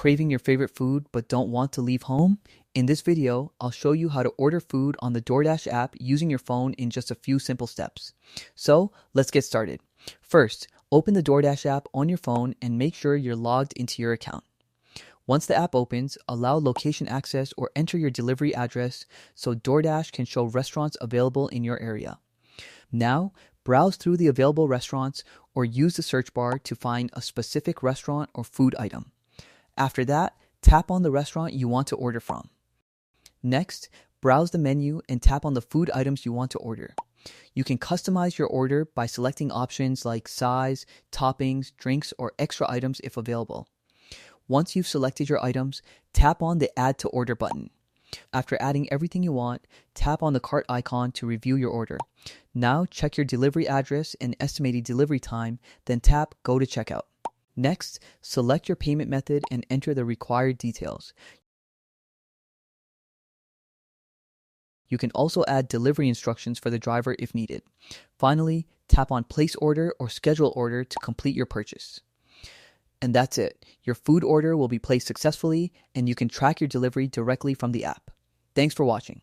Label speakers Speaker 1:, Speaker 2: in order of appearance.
Speaker 1: Craving your favorite food but don't want to leave home? In this video, I'll show you how to order food on the DoorDash app using your phone in just a few simple steps. So, let's get started. First, open the DoorDash app on your phone and make sure you're logged into your account. Once the app opens, allow location access or enter your delivery address so DoorDash can show restaurants available in your area. Now, browse through the available restaurants or use the search bar to find a specific restaurant or food item. After that, tap on the restaurant you want to order from. Next, browse the menu and tap on the food items you want to order. You can customize your order by selecting options like size, toppings, drinks, or extra items if available. Once you've selected your items, tap on the Add to Order button. After adding everything you want, tap on the cart icon to review your order. Now check your delivery address and estimated delivery time, then tap Go to Checkout. Next, select your payment method and enter the required details. You can also add delivery instructions for the driver if needed. Finally, tap on Place Order or Schedule Order to complete your purchase. And that's it. Your food order will be placed successfully, and you can track your delivery directly from the app. Thanks for watching.